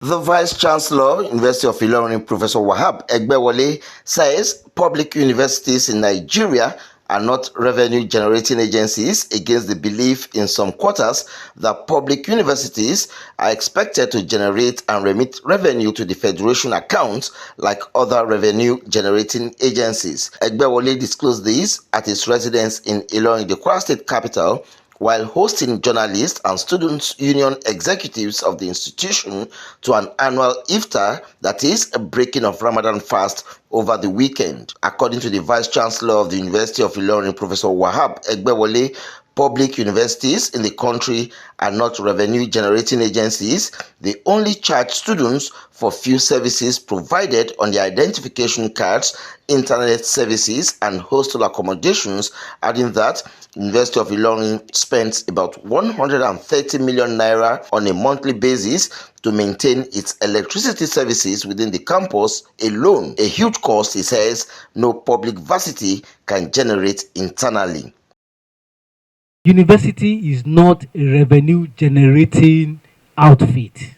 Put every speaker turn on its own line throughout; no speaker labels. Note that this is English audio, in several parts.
The Vice Chancellor, University of Ilorin, Professor Egbewole, says public universities in Nigeria are not revenue-generating agencies against the belief in some quarters that public universities are expected to generate and remit revenue to the Federation accounts like other revenue-generating agencies. Egbewole disclosed this at his residence in Ilorin, the Kwara State capital, while hosting journalists and students' union executives of the institution to an annual iftar, that is, a breaking of Ramadan fast over the weekend. According to the Vice Chancellor of the University of Ilorin, Professor Egbewole, public universities in the country are not revenue-generating agencies. They only charge students for few services provided on the identification cards, internet services, and hostel accommodations, adding that University of Ilorin spends about 130 million naira on a monthly basis to maintain its electricity services within the campus alone. A huge cost, he says, no public varsity can generate internally.
University is not a revenue generating outfit,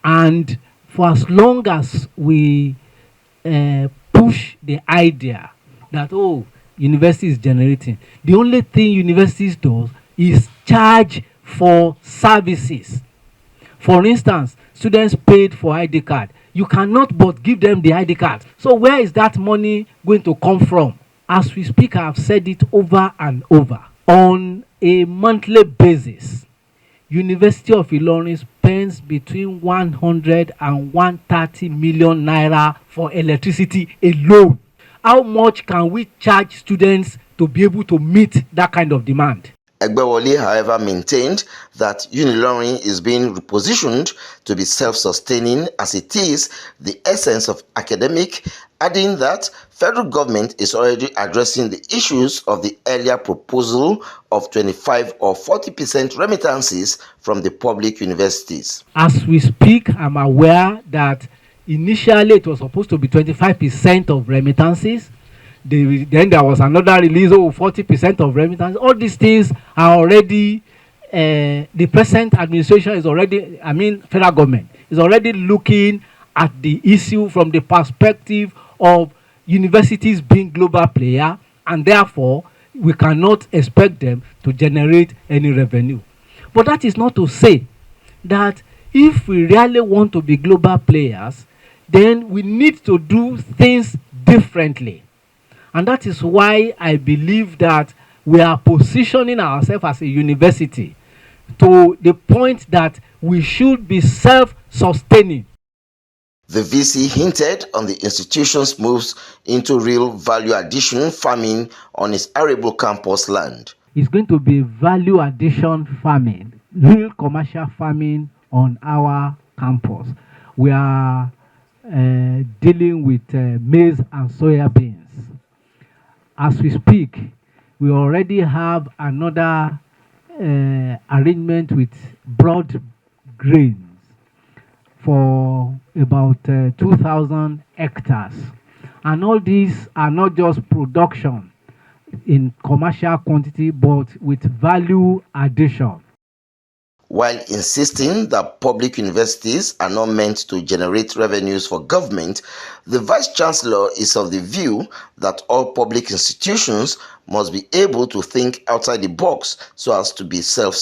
and for as long as we push the idea that university is generating, the only thing universities does is charge for services. For instance, students paid for ID card. You cannot but give them the ID card. So where is that money going to come from? As we speak, I have said it over and over. On a monthly basis, University of Ilorin spends between 100 and 130 million naira for electricity alone. How much can we charge students to be able to meet that kind of demand?
Egbewole, however, maintained that Unilorin is being repositioned to be self-sustaining as it is the essence of academic, adding that federal government is already addressing the issues of the earlier proposal of 25 or 40% remittances from the public universities.
As we speak, I'm aware that initially it was supposed to be 25% of remittances. Then there was another release of 40% of remittance. All these things are already, the present administration is already, federal government is already looking at the issue from the perspective of universities being global player, and therefore we cannot expect them to generate any revenue. But that is not to say that if we really want to be global players, then we need to do things differently. And that is why I believe that we are positioning ourselves as a university to the point that we should be self-sustaining.
The VC hinted on the institution's moves into real value addition farming on its arable campus land.
It's going to be value addition farming, real commercial farming on our campus. We are dealing with maize and soya beans. As we speak, we already have another arrangement with broad grains for about 2,000 hectares. And all these are not just production in commercial quantity, but with value addition.
While insisting that public universities are not meant to generate revenues for government, the Vice Chancellor is of the view that all public institutions must be able to think outside the box so as to be self-sustaining.